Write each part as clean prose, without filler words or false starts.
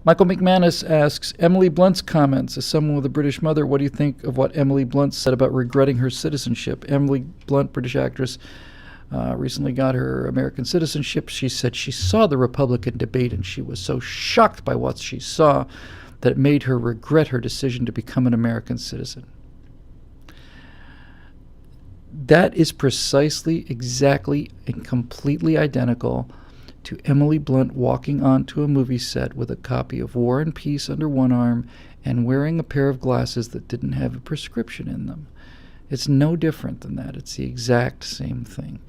Michael McManus asks, Emily Blunt's comments. As someone with a British mother, what do you think of what Emily Blunt said about regretting her citizenship? Emily Blunt, British actress, recently got her American citizenship. She said she saw the Republican debate and she was so shocked by what she saw that it made her regret her decision to become an American citizen. That is precisely, exactly, and completely identical to Emily Blunt walking onto a movie set with a copy of War and Peace under one arm and wearing a pair of glasses that didn't have a prescription in them. It's no different than that. It's the exact same thing.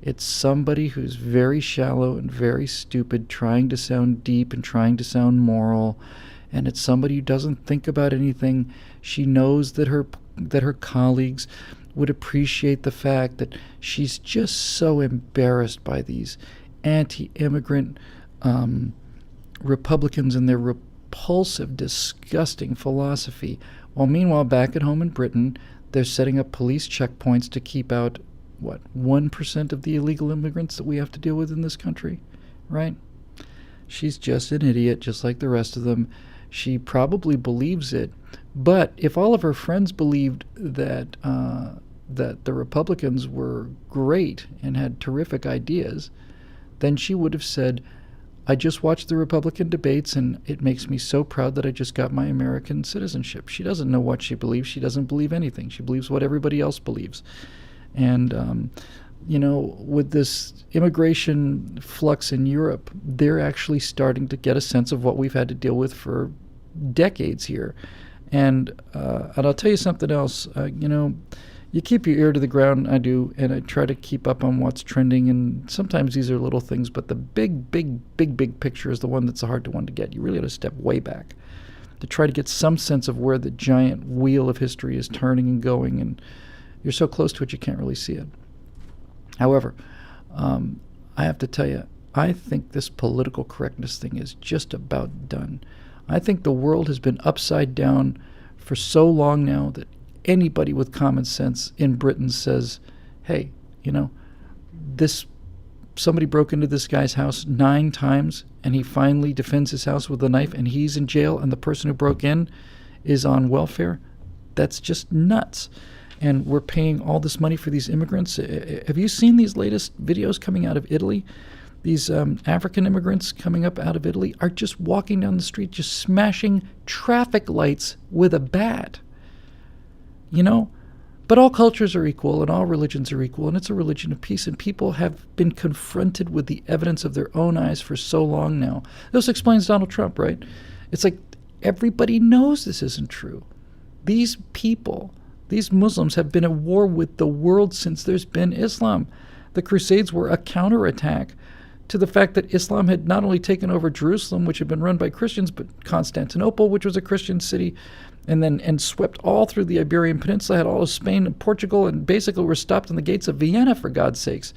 It's somebody who's very shallow and very stupid, trying to sound deep and trying to sound moral, and it's somebody who doesn't think about anything. She knows that her colleagues would appreciate the fact that she's just so embarrassed by these anti-immigrant Republicans and their repulsive, disgusting philosophy. While meanwhile, back at home in Britain, they're setting up police checkpoints to keep out, 1% of the illegal immigrants that we have to deal with in this country, right? She's just an idiot, just like the rest of them. She probably believes it. But if all of her friends believed that the Republicans were great and had terrific ideas, then she would have said, I just watched the Republican debates and it makes me so proud that I just got my American citizenship. She doesn't know what she believes. She doesn't believe anything. She believes what everybody else believes. And, with this immigration flux in Europe, they're actually starting to get a sense of what we've had to deal with for decades here. And I'll tell you something else. You keep your ear to the ground, I do, and I try to keep up on what's trending, and sometimes these are little things, but the big picture is the one that's the hard one to get. You really got to step way back to try to get some sense of where the giant wheel of history is turning and going, and you're so close to it you can't really see it. However, I have to tell you, I think this political correctness thing is just about done. I think the world has been upside down for so long now that anybody with common sense in Britain says, hey, somebody broke into this guy's house 9 times and he finally defends his house with a knife and he's in jail and the person who broke in is on welfare. That's just nuts. And we're paying all this money for these immigrants. Have you seen these latest videos coming out of Italy? These African immigrants coming up out of Italy are just walking down the street, just smashing traffic lights with a bat. But all cultures are equal and all religions are equal, and it's a religion of peace, and people have been confronted with the evidence of their own eyes for so long now. This explains Donald Trump, right? It's like everybody knows this isn't true. These people, these Muslims, have been at war with the world since there's been Islam. The Crusades were a counterattack to the fact that Islam had not only taken over Jerusalem, which had been run by Christians, but Constantinople, which was a Christian city, and swept all through the Iberian Peninsula, had all of Spain and Portugal, and basically were stopped in the gates of Vienna, for God's sakes.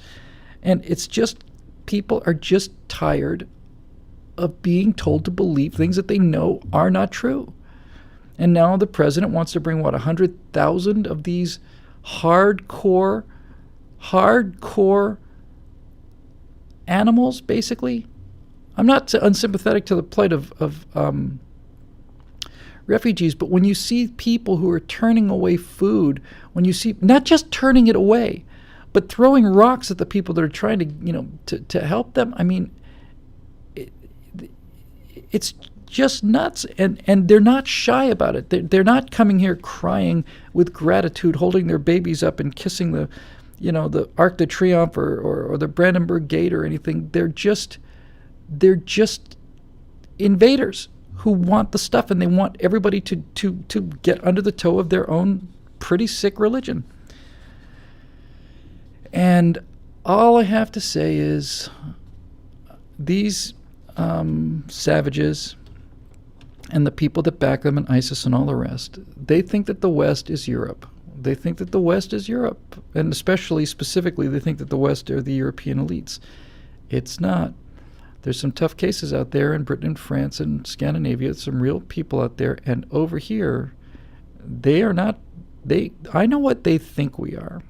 And it's just, people are just tired of being told to believe things that they know are not true. And now the president wants to bring, 100,000 of these hardcore animals, basically. I'm not unsympathetic to the plight of refugees, but when you see people who are turning away food, when you see, not just turning it away, but throwing rocks at the people that are trying to help them, I mean, it's just nuts, and they're not shy about it. They're not coming here crying with gratitude, holding their babies up and kissing the Arc de Triomphe or the Brandenburg Gate or anything. They're just invaders who want the stuff, and they want everybody to get under the toe of their own pretty sick religion. And all I have to say is these savages and the people that back them and ISIS and all the rest, they think that the West is Europe. They think that the West is Europe, and specifically, they think that the West are the European elites. It's not. There's some tough cases out there in Britain and France and Scandinavia, some real people out there, and over here, they are not, I know what they think we are,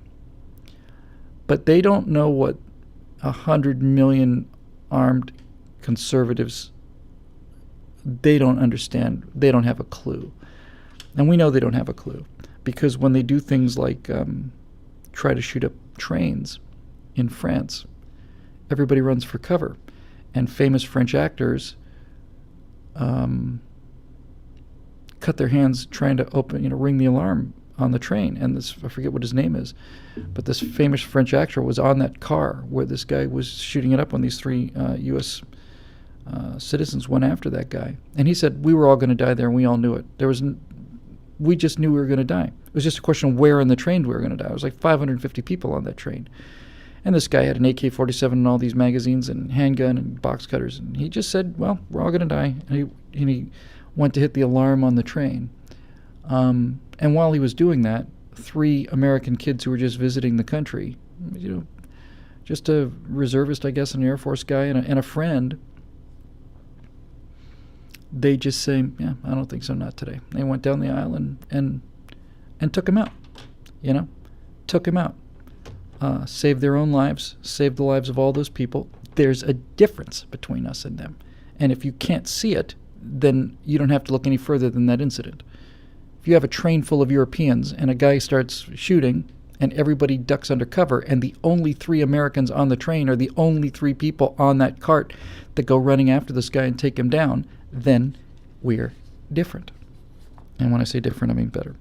but they don't know what 100 million armed conservatives they don't understand. They don't have a clue. And we know they don't have a clue because when they do things like try to shoot up trains in France, everybody runs for cover. And famous French actors cut their hands trying to ring the alarm on the train. And this, I forget what his name is, but this famous French actor was on that car where this guy was shooting it up when these 3 U.S. Citizens went after that guy. And he said, we were all going to die there, and we all knew it. We just knew we were going to die. It was just a question of where in the train we were going to die. It was like 550 people on that train. And this guy had an AK-47 and all these magazines and handgun and box cutters. And he just said, well, we're all going to die. And he went to hit the alarm on the train. And while he was doing that, 3 American kids who were just visiting the country, just a reservist, I guess, an Air Force guy and a friend, they just say, yeah, I don't think so, not today. They went down the aisle and took him out, took him out. Saved their own lives, saved the lives of all those people. There's a difference between us and them. And if you can't see it, then you don't have to look any further than that incident. If you have a train full of Europeans and a guy starts shooting and everybody ducks under cover and the only 3 Americans on the train are the only 3 people on that cart that go running after this guy and take him down, then we're different. And when I say different, I mean better.